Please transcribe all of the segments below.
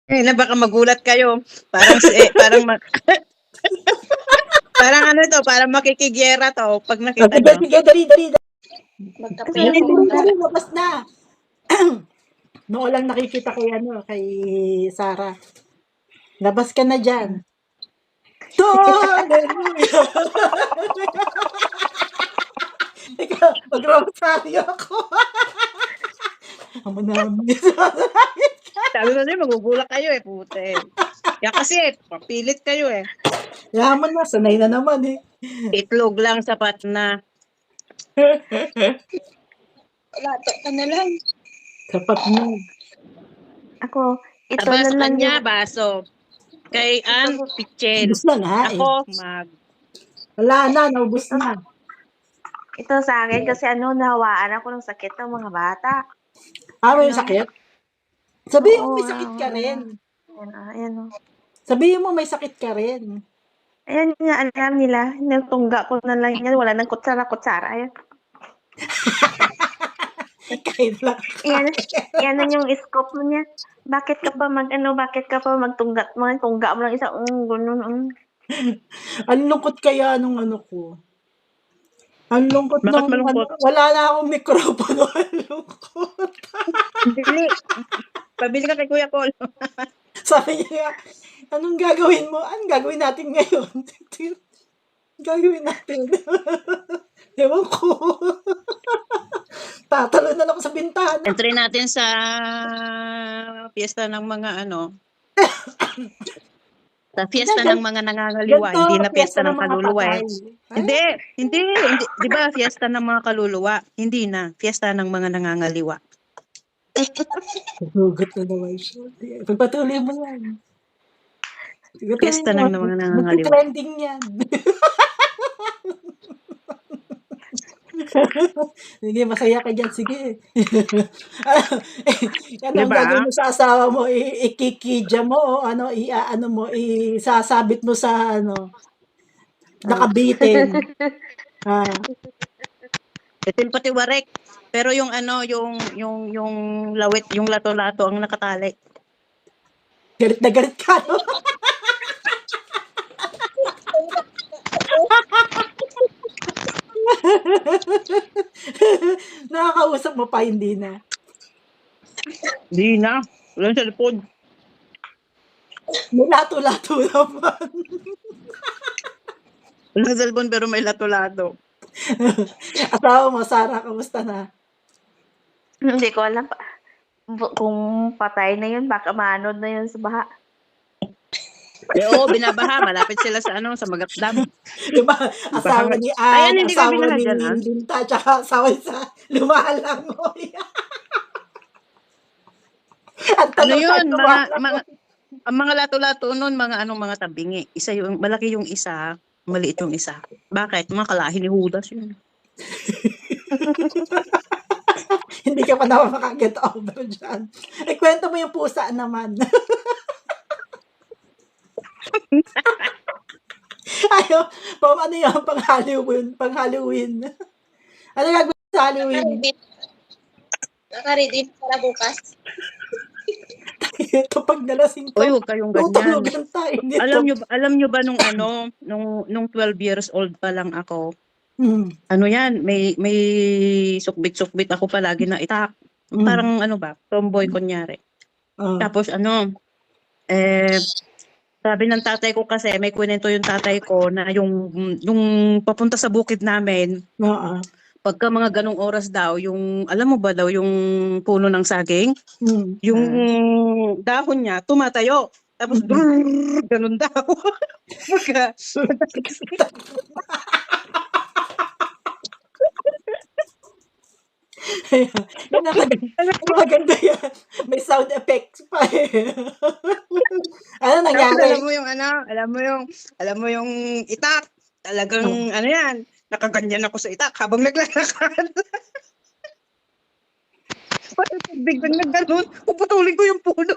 Na baka magulat kayo. Parang ano to, parang makikigyera to pag nakita Sige, nyo. sige, dali, dali. Magkape ako. Dali, labas na. Noon lang nakikita kay Sarah. Labas ka na dyan. Hallelujah! Ikaw, mag-rosaryo ako. Amo namin. Sabi ko din, magugulat kayo eh, pute. Kaya kasi, papilit kayo eh. Yaman na, sanay na naman eh. Itlog lang, sapat na. Lato ka na lang. Sapat na. Ako, ito Aba, na sa lang kanya, yung... baso. Kay Ann, pitchen. Ubus na nga eh. Ako, mag. Wala na, naubos na. Ito sa akin kasi nahawaan ako ng sakit ng mga bata. May sakit? Sabihin mo Oo, may sakit ka rin. Ayan. Sabihin mo may sakit ka rin. Ayan nga, alam nila. Nagtungga ko na lang yan. Wala nang kutsara-kutsara. Ayan. Kahit lang. Yan yung scope mo niya. Bakit ka pa magtungga? Tungga mo lang isa. Ganun. Ang lungkot kaya nung ko. Ang lungkot Bakit nung malungkot? wala na akong mikropono. Ang lungkot. Bili. Pabili ka kay Kuya Paul. Sabi niya, anong gagawin mo? Anong gagawin natin ngayon? Gagawin natin. Ewan ko. Tatalo na lang sa bintana. Entry natin sa fiesta ng mga sa fiesta ng mga nangangaliwa, Ganito, hindi na fiesta ng mga kaluluwa eh. patay. Hindi. Di ba fiesta ng mga kaluluwa? Hindi na. Fiesta ng mga nangangaliwa. Hugot na naman siya. Pagpatuloy mo yan. Fiesta ng mga nangangaliwa. Mag-trending yan. Sige, masaya ka dyan. Sige. Yan ang Diba? gagawin mo sa asawa mo. Ikikidya mo. Isasabit mo sa nakabitin. Ito yung pati warek. Pero yung lawit, yung lato-lato ang nakatali. Galit na galit ka, no? Nakakausap mo pa, hindi na. Hindi na. Wala sa lipod. May lato-lato naman. Wala sa lipod pero may lato-lato. Asawa mo, Sarah, kamusta na? Hindi ko alam kung patay na yun, baka manod na yun sa baha. Oo, binabaha. Malapit sila sa sa Magatdam. Diba? Asawa ni Ayan, Ann, hindi ka asawa ni binahagyan, Linda, tsaka asawa sa Lumalangoy. Yun? Ang mga lato-lato nun, mga tabingi. Isa yung, malaki yung isa, maliit yung isa. Bakit? Mga kalahi ni Judas yun. Hindi ka pa naman makaget over dyan. Kwento mo yung pusa naman. Ano yung pang-Halloween? Ano gagawin sa Halloween? Naka-ready para bukas. Ito pag nalasing to. Uy, huwag kayong ganyan. Tutulugan tayo nito. Alam nyo ba nung 12 years old pa lang ako, yan, may sukbit-sukbit ako palagi na itak. Parang tomboy kunyari. Tapos sabi ng tatay ko kasi, may kwento yung tatay ko na yung papunta sa bukid namin, pagka mga ganong oras daw, alam mo ba daw, yung puno ng saging, yung dahon niya, tumatayo. Tapos, ganun daw. Maganda yan. May sound effects pa eh. Ano nangyari? Alam mo yung itak. Talagang yan. Nakaganyan ako sa itak habang naglalakad. Biglang nagganon. Puputulin ko yung puno.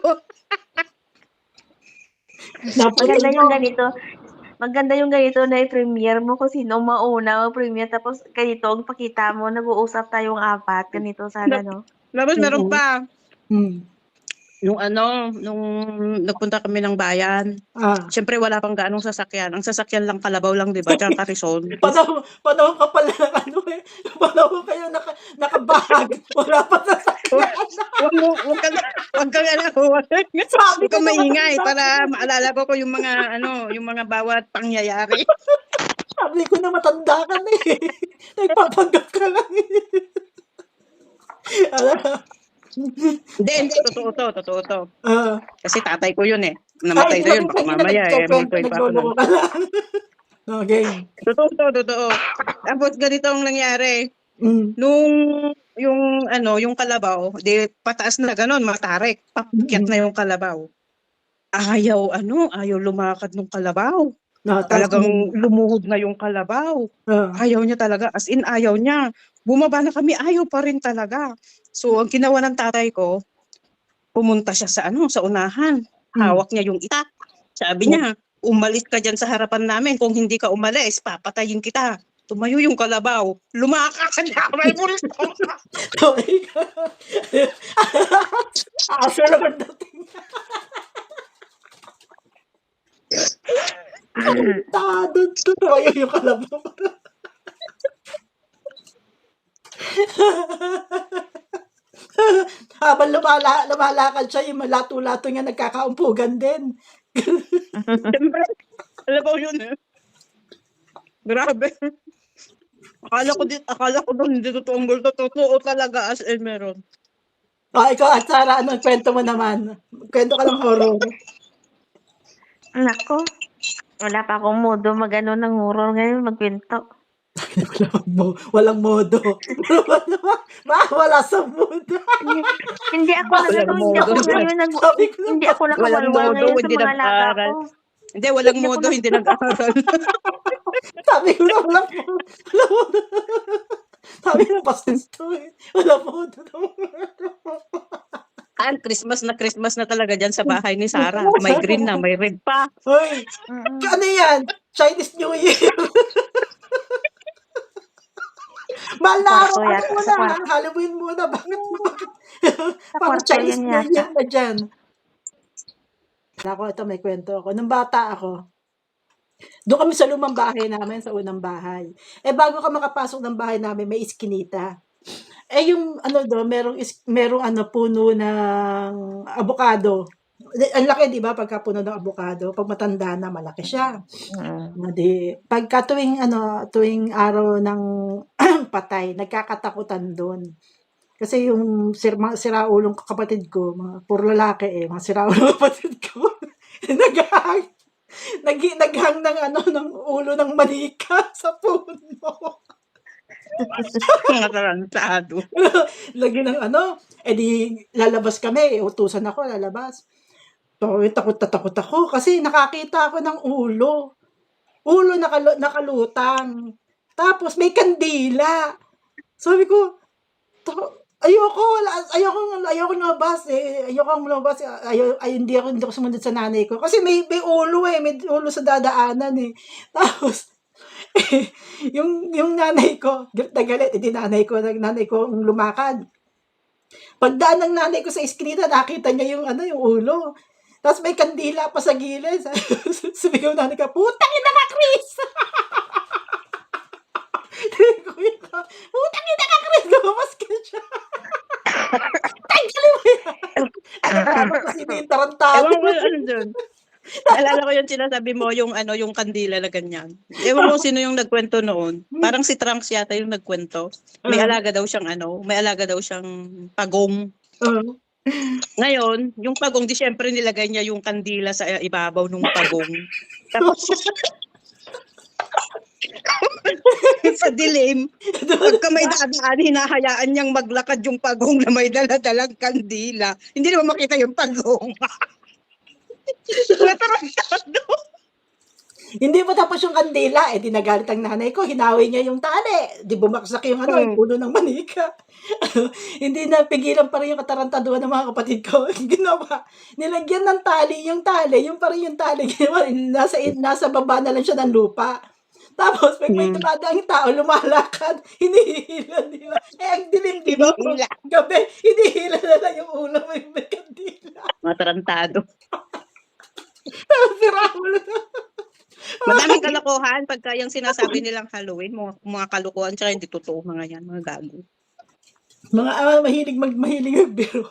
Maganda yung ganito na i-premiere mo kung sino mauna o premiere tapos ganito ang pakita mo, nag-uusap tayong apat ganito sana, no? Tapos meron pa. Yung ano, nung nagpunta kami ng bayan, Ah. siyempre wala pang gaanong sasakyan. Ang sasakyan lang kalabaw lang, 'di ba? Tsaka Rizal. Panahon ka pala ng ano eh, panahon kayo nakabahag, wala pa sasakyan. Wag kang ano, wag Sabi ko kang naman, maingay para maalala ko yung mga ano, yung mga bawat pangyayari. sabi ko na matanda ka na eh. Nagpapanggap ka lang eh. Hindi, totoo to. Ah. Kasi tatay ko yun eh. Namatay na yun, baka mamaya multuin pa ako nun. Nagloloko ka lang. Okay. Totoo. Tapos ganito ang nangyari. Mm. Nung yung kalabaw, di pataas na ganon, matarik. Pakyat na yung kalabaw. Ayaw lumakad ng kalabaw. Talagang lumuhod na yung kalabaw. Ayaw niya talaga, as in ayaw niya. Bumaba na kami, ayaw pa rin talaga. So ang ginawa ng tatay ko, pumunta siya sa unahan. Hawak niya yung itak. Sabi niya, umalis ka dyan sa harapan namin. Kung hindi ka umalis, papatayin kita. Tumayo yung kalabaw. Lumakas na may bulto. Asa naman dating. Doon tumayo yung kalabaw. Habang lumalakad siya, yung malato-lato niya nagkakaumpugan din. Siyempre, kalabaw yun eh. Grabe. Akala ko doon hindi totoong bulto. Totoo talaga as in meron. Ikaw at Sarah, anong kwento mo naman? Kwento ka lang horror. Nako, wala pa akong modo mag-ano ng horror ngayon, magkwento. Walang modo. Wala sa mood. Hindi ako nakawalwal ngayon sa mga laga ko. Hindi, walang modo, hindi nag-aaral. Sabi ko na walang modo. Sabi ko na pastis to eh. Walang modo. Christmas na talaga dyan sa bahay ni Sarah. May green na, may red pa. Hoy, ano yan? Chinese New Year. Malaro ka muna. Halloween muna. Bakit? Parang Chinese New Year na dyan. Ako, ito may kwento ako. Nung bata ako, doon kami sa lumang bahay namin, sa unang bahay. Bago ka makapasok ng bahay namin, may iskinita. Yung doon, merong puno ng avocado. Ang laki, di ba, pagka puno ng avocado, pag matanda na, malaki siya. Pagka tuwing araw ng patay, nagkakatakutan doon. Kasi yung siraulong kapatid ko, puro lalaki mga siraulong kapatid ko, naghang ng ulo ng manika sa puno. Mga tarantado. Lagi ng di lalabas kami, utusan ako, lalabas. Takot ako kasi nakakita ako ng ulo. Ulo nakalutang. Tapos may kandila. Sabi ko, ayoko lumabas eh. Hindi ako sumunod sa nanay ko. Kasi may ulo may ulo sa dadaanan eh. Tapos, yung nanay ko, galit, hindi nanay ko ang lumakad. Pagdaan ng nanay ko sa iskinita, nakita niya yung ulo. Tapos may kandila pa sa gilid. Sumigaw nanay ko, putang ina ka, Chris! Putang ina ka, Chris! Lumabas ka siya. Tanggalin mo yan! Kasi may tarantado. Ewan ko doon. Naalala ko yung sinasabi mo, yung kandila na ganyan. Ewan ko sino yung nagkwento noon. Parang si Trunks yata yung nagkwento. May alaga daw siyang pagong. Ngayon, yung pagong, di syempre nilagay niya yung kandila sa ibabaw ng pagong. Tapos, sa dilim, pagka may dadaan, hinahayaan niyang maglakad yung pagong na may daladalang kandila. Hindi naman makita yung pagong. Hindi pa tapos yung kandila, di nagalit ang nanay ko, hinawi niya yung tali. Di bumaksak yung yung puno ng manika. Hindi na pigilan pa rin yung katarantaduhan ng mga kapatid ko. Ginawa, nilagyan ng tali, yung pa rin yung tali, nasa baba na lang siya ng lupa. Tapos pag may Hmm. dumadaang tao lumalakad, hinihila nila. Ang dilim, di ba? Hinihila. Gabi, hinihila na lang yung ulo mo yung may kandila. Mga tarantado. Sira ulo na. Madaming kalokohan pagka yung sinasabi nilang Halloween, mga kalokohan, tsaka hindi totoo mga yan, mga gago. Mga mahilig magbiro.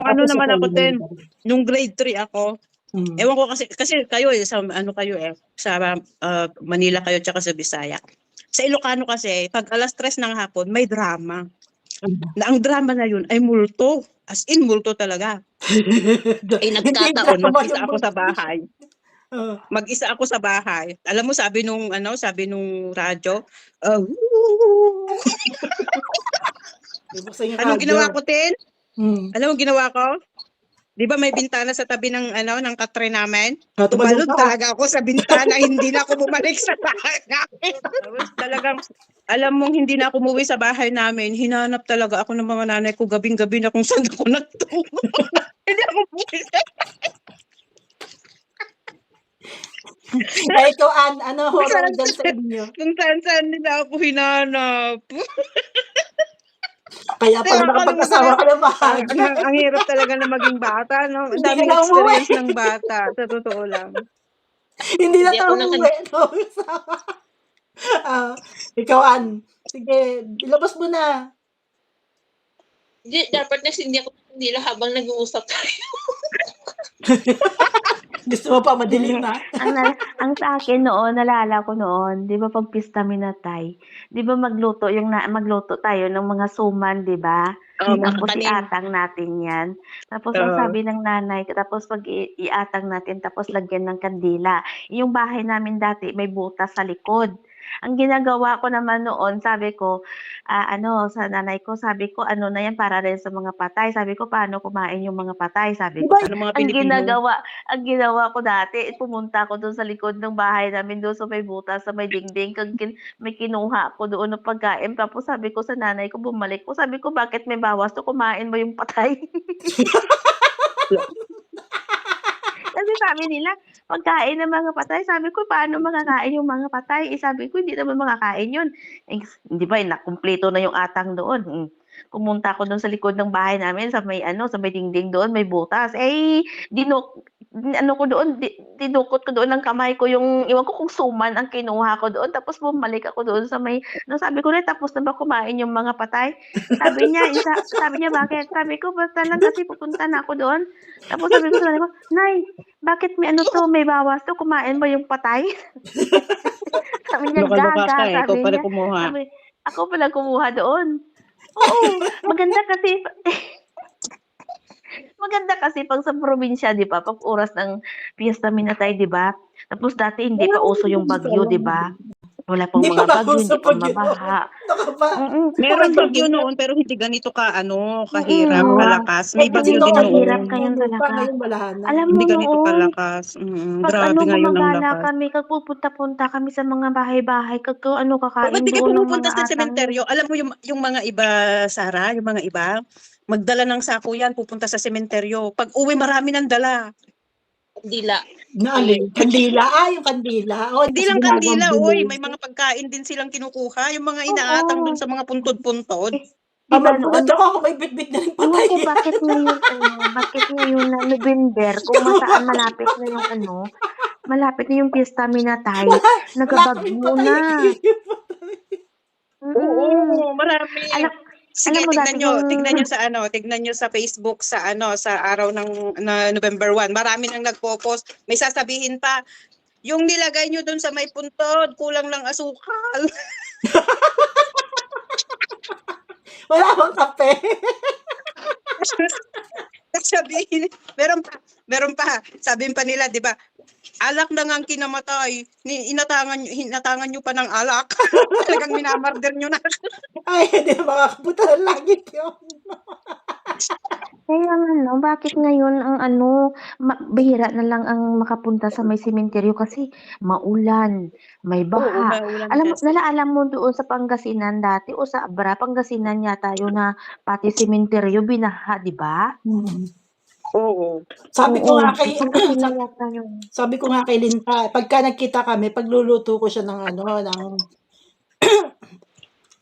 Ano naman ako din, nung grade 3 ako, Hmm. ewan ko kasi kayo sa Manila kayo tsaka sa Bisaya. Sa Ilocano kasi, pag alas 3 ng hapon, may drama. Na ang drama na yun ay multo. As in, multo talaga. Eh, nagkataon, mag-isa ako sa bahay. Mag-isa ako sa bahay. Alam mo, sabi nung radyo, anong ginawa ko, Tin? Alam mo ginawa ko? Di ba may bintana sa tabi ng katre namin? Tumalon talaga ako sa bintana, hindi na ako bumalik sa bahay namin. Tapos talagang, alam mong hindi na ako umuwi sa bahay namin, hinanap talaga ako ng mga nanay ko gabing-gabi na kung saan ako nagtungo. Hindi ako umuwi sa Ay, ikaw, ano horror dyan sa inyo? kung saan nila ako hinanap. Kaya pala nakapag-asawa ka ng maaga. Ang hirap talaga na maging bata, no? Ang Hindi daming ka na umuwi. experience ng bata, sa totoo lang. Hindi na Hindi tayo ako umuwi. Ikaw, sige, ilabas mo na. Dapat na hindi ako nila habang nag-uusap tayo. Gusto mo pa madilim na? Ang sa akin noon, naalala ko noon, 'di ba pag pista minatay, 'di ba magluto tayo ng mga suman, 'di ba? Tapos Kanin. iatang natin 'yan. Tapos ang sabi ng nanay, tapos pag iatang natin, tapos lagyan ng kandila. Yung bahay namin dati may butas sa likod. Ang ginagawa ko naman noon, sabi ko, sa nanay ko, sabi ko, ano na yan para rin sa mga patay. Sabi ko, paano kumain yung mga patay? Sabi ko, Ano mga ang Pilipino? ginawa ko dati, pumunta ako doon sa likod ng bahay namin, doon sa may butas, sa may dingding, may kinuha ko doon ng pagkain. Tapos sabi ko sa nanay ko, bumalik ko, sabi ko, bakit may bawas to? Kumain mo yung patay. Kasi sabi nila, pagkain ng mga patay, sabi ko, paano makakain yung mga patay? Sabi ko, hindi naman makakain yun. Di ba, nakumpleto na yung atang doon. Pumunta ako doon sa likod ng bahay namin, sa may dingding doon, may butas. Dinukot ko doon ng kamay ko yung, iwan ko kung suman ang kinuha ko doon. Tapos bumalik ako doon sa may, sabi ko na, tapos na ba kumain yung mga patay? Sabi niya, bakit? Sabi ko, basta lang kasi pupunta na ako doon. Tapos sabi ko sa nanay ko, Nay, bakit may bawas to? Kumain ba yung patay? Sabi niya, Luka-luka gaga. ka eh, ikaw Sabi pala niya, kumuha. ako pala kumuha doon. Oo, maganda kasi pag sa probinsya, 'di ba? Pag oras ng Fiesta Minatay, 'di ba? Tapos dati hindi pa uso yung bagyo, 'di ba? Wala pang Hindi mga pa bagyo, nauso hindi pa bagyo. mabaha. Meron bagyo noon pero hindi ganito kahirap, Mm. kalakas. May bagyo Hindi din kahirap noon. ngayon talaga. Ngayon wala na. Alam mo Hindi ganito noon, kalakas. pag Grabe ngayon ang gumagala lakas. kami, pupunta kami sa mga bahay-bahay, Ba't kakain di ka doon ng pumupunta mga sa atang. sementeryo? Alam mo yung mga iba, Sarah, yung mga iba, magdala ng sako yan, pupunta sa sementeryo. Pag uwi, marami nang dala. Kandila. Na ano yung kandila? Yung kandila. Hindi lang kandila, may mga pagkain din silang kinukuha. Yung mga inaatang dun sa mga puntod-puntod. Diba noon? ako may bit-bit na rin patay. Ewan ko bakit ngayon na November, kung masaan malapit na yung Fiesta Minatay, nagabagyo na. Oo, marami. Sige, alam mo dati tignan nyo sa Facebook sa araw ng November 1. Marami nang nagpo-post. May sasabihin pa, yung nilagay nyo dun sa may puntod, kulang lang asukal. Wala bang kape? Sabihin, meron pa. Sabihin pa nila, 'di ba? Alak na nga ang kinamatay. Hinatangan nyo pa ng alak. Talagang minamarder nyo na. Ay, hindi makakapunta ng langit yun. Kaya bakit ngayon ang bihira na lang ang makapunta sa may sementeryo kasi maulan, may baha. Alam mo doon sa Pangasinan dati o sa Abra, Pangasinan yata yun na pati sementeryo binaha, di ba? Oo. Sabi ko Oo, nga kay gusto ko na yata yung sabi ko nga kay Linta, pagka nagkita kami, pagluluto ko siya ng ng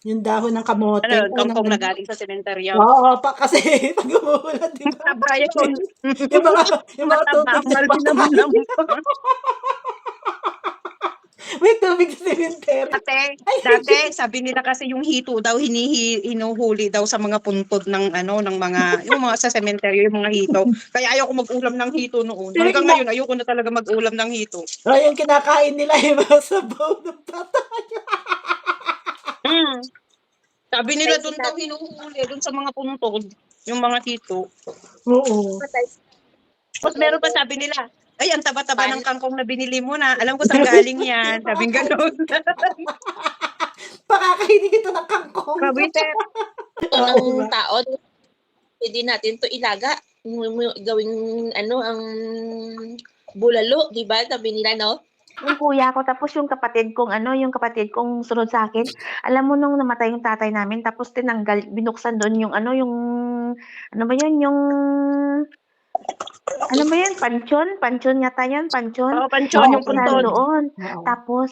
yung dahon ng kamote, Ano yun, ay ng kangkong na ano. galing sa sementeryo. Oo, kasi pag umuulan, di ba? Mataba yun. Yung mga Mataba, tubig sa patay. malinamnam. May tubig sa cemetery. Dati, sabi nila kasi yung hito daw, hinuhuli daw sa mga puntod ng ng mga, yung mga sa sementeryo, yung mga hito. Kaya ayoko mag-ulam ng hito noon. Hanggang ngayon, ayoko na talaga mag-ulam ng hito. Ay, yung kinakain nila yung mga sabaw ng patay. Mm. Sabi nila doon daw hinuhuli, doon sa mga puntod, yung mga hito. Oo. Tapos meron pa sabi nila, ay, ang taba-taba ng kangkong na binili mo na. Alam ko saan galing yan. Sabing gano'n. Pakakainin kita ng kangkong. Kabitet. Ang tao, pwede natin to ilaga. Gawing ang bulalo, di ba? Sabi nila, no? yung kuya ko, tapos yung kapatid kong sunod sa akin, alam mo nung namatay yung tatay namin, tapos binuksan doon yung ano ba yun, ano ba yun, pansyon yata yun, pansyon. Oo, pansyon, yung Binuksan puntod. doon. Oo. Tapos,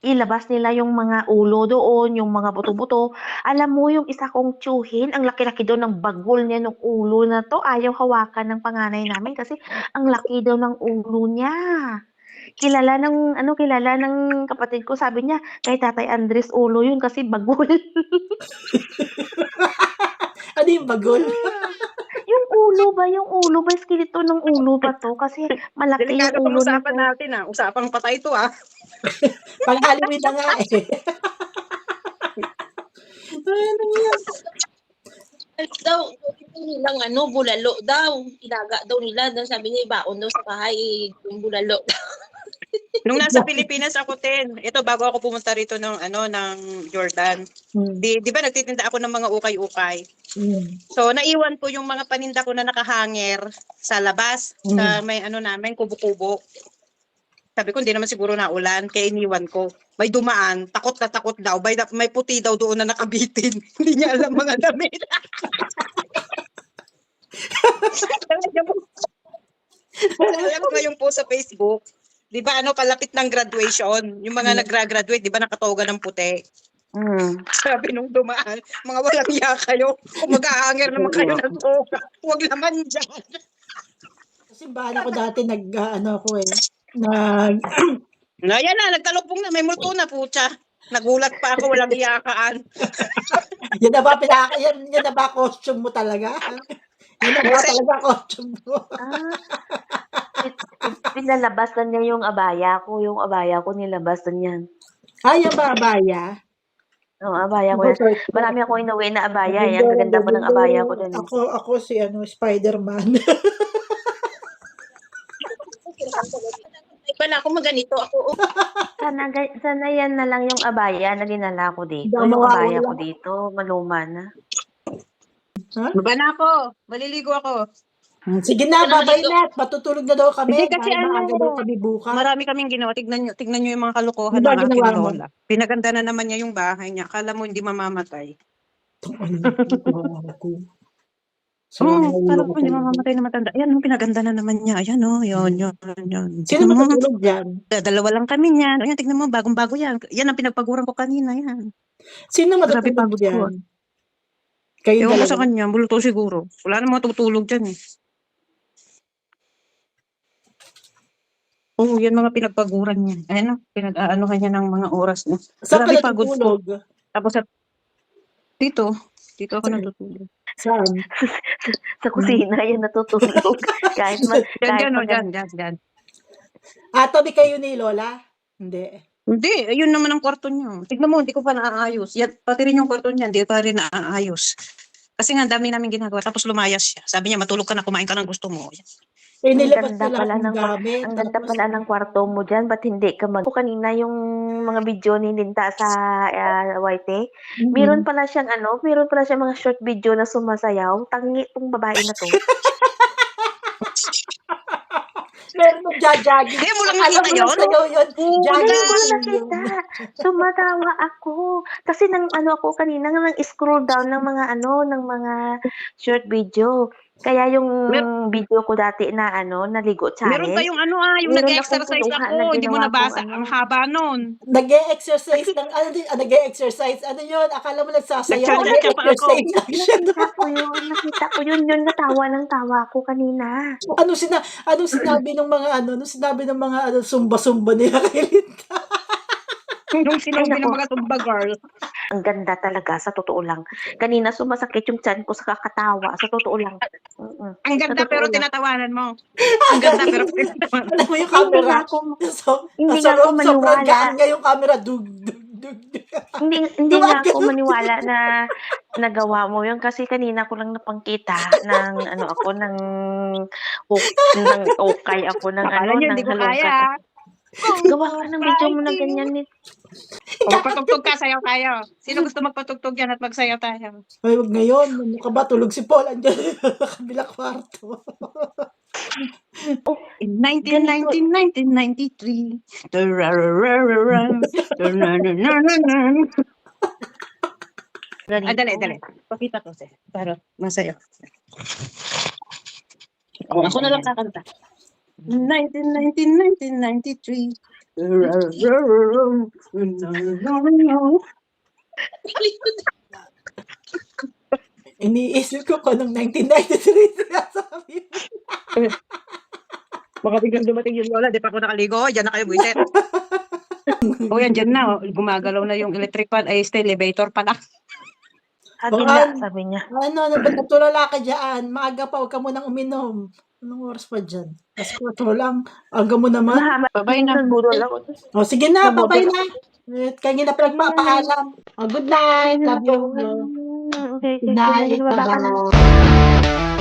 ilabas nila yung mga ulo doon, yung mga buto-buto. Alam mo, yung isa kong tiyuhin, ang laki-laki daw ng bagol niya ng ulo na to. Ayaw hawakan ng panganay namin kasi ang laki daw ng ulo niya. Kilala ng kapatid ko, sabi niya, kay Tatay Andres ulo yun kasi bagol. Ano yung bagol? Yung ulo ba, skeleto ng ulo ba to? Kasi malaki yung Delikado ulo pang usapan nito. natin Usapang patay to Pang Halloween na nga eh. Ano yan? Daw, nilang bulalo daw. Ilaga daw nila. Daw sabi niya, ibaon daw sa bahay yung bulalo. Nung nasa Pilipinas ako, ito bago ako pumunta rito ng Jordan. Di ba nagtitinda ako ng mga ukay-ukay. So naiwan ko yung mga paninda ko na nakahanger sa labas sa may namin kubo-kubo. Sabi ko hindi naman siguro naulan kaya iniwan ko. May dumaan, takot na takot daw. May puti daw doon na nakabitin. Hindi niya alam mga damit. Alam mo ngayon po sa Facebook, di ba palapit ng graduation, yung mga nagra-graduate, di ba nakatoga ng puti. Sabi nung dumaan, mga walang iya kayo, kung mag-ahanger naman kayo ng toga, huwag naman dyan. Kasi bahan ako dati yan na, nagtalupong na, may multo na putya. Nagulat pa ako, walang iyakaan. yan na ba costume mo talaga? Yan na ba talaga costume mo? Pinalabas na niya yung abaya ko nilabas na niyan. Ay, yung abaya? Oo, abaya ko yan. Marami ako inuwi na abaya. Ang gaganda pa ng abaya ko dun. Ako si Spider-Man. Pala ako maganito. Ako, Sana yan na lang yung abaya na dinala ko dito. Hindi ako Yung abaya mawawala. ko dito, maluma na. Baba na ako, maliligo ako. Sige na, babay na. Matutulog na daw kami. Hindi kasi dahil maaga daw kami bukas. marami kaming ginawa. Tignan nyo yung mga kalokohan Di ba ng aking ginawa mo? lola. Pinaganda na naman niya yung bahay niya. Akala mo hindi mamamatay. Akala ko hindi mamamatay na matanda. Ayan, pinaganda na naman niya. Ayan, yun. Sino matutulog dyan? Dalawa lang kami niyan. Ayan, tignan mo, bagong-bago yan. Yan ang pinagpaguran ko kanina, yan. Sino Grabe matutulog pagod ko. dyan? Kayo Ewan ko sa dalawa? kanya, bulto siguro. Wala namang tutulog dyan eh. Oo, yan mga pinagpaguran niya. Ayan pinag-aanohan niya ng mga oras niya. Saan ka Grabe pagod ko. natutulog? Tapos dito ako natutulog. Saan? Sa kusina yan natutulog. kahit Diyan. Tabi kayo ni Lola? Hindi. Hindi, ayun naman ang kwarto niya. Tignan mo, hindi ko pa naaayos. Yan, pati rin yung kwarto niya, hindi pa rin naaayos. Kasi nga, dami namin ginagawa. Tapos lumayas siya. Sabi niya, matulog ka na, kumain ka ng gusto mo. Nilabas ganda na pala lahat ng gamit. Ang ganda pala ng kwarto mo dyan. Ba't hindi ka kanina yung mga video ni Linta sa YT. Meron pala siyang mga short video na sumasayaw. Tangi tong babae na to. Meron magja-jogging. Kaya mo lang Akala nakita mo lang yun? sa'yo yun. Oo, Hindi Jogging ko shoe nakita. yun. Tumatawa ako. Kasi nang ano ako kanina, nang scroll down ng mga ng mga short video. Kaya yung video ko dati na naligo Meron challenge, kayong yung meron akong nag-exercise kinuha na ako, hindi mo ginawa kong nabasa. Ang haba nun. Nag-e-exercise ng, nag-e-exercise. Ano yun? Akala mo nagsasayaw. Nagcha-cha-cha pa ako. Nag-e-exercise lang siya. nakita ko yun, natawa ng tawa ko kanina. Anong sinabi ng mga anong sinabi ng mga sumba-sumba nila kay Linda? Yung sinabi Ay, ng nako. mga tumba girl. Ang ganda talaga, sa totoo lang. Kanina sumasakit yung tiyan ko sa kakatawa, sa totoo lang. Ang ganda Sa totoo pero lang. tinatawanan mo. Ang ganda pero tinatawanan. Alam mo yung Hindi camera? nga ako, hindi Nasa nga ako loob, sobrang maniwala. gaan nga yung camera. Dug, dug, dug, dug. Hindi nga ako Gumagano. maniwala na nagawa mo yun kasi kanina ko lang napangkita ng ng okay ako ng Akala niyo ng hindi ko halongkat. kaya. Gawa ka ng video mo na ganyan ni O, patugtog ka, sayaw tayo. Sino gusto magpatugtog yan at magsayaw tayo? Ay, wag ngayon. Ano ka ba? Tulog si Paul. Andiyan sa kabila kwarto. In 1993. Tarararararam, tarararararam. ganito. Dali. Pakita ko siya. Para masayaw. Ako na lang kakanta. 1993. Tararararam, tararararam. Iniisip ko anong 1993 sinasabi mo. Baka biglang dumating yung lola, di pa ako nakaligo. Diyan na kayo, buisit. O yan, dyan na. Gumagalaw na yung electric fan. Ay, still, elevator pa lang. Hagila, sabi niya. Ano ba? Natulala ka dyan. Maaga pa, huwag ka munang uminom. Anong oras pa dyan? Alas 4 lang. Aga mo naman. Mahaba. Babay na. Nagburol ako. O, sige na. Nababay. Babay na. Kanina pa nagpapaalam. O, good night. Love you. Okay, Good night. baba ka na. Bye-bye.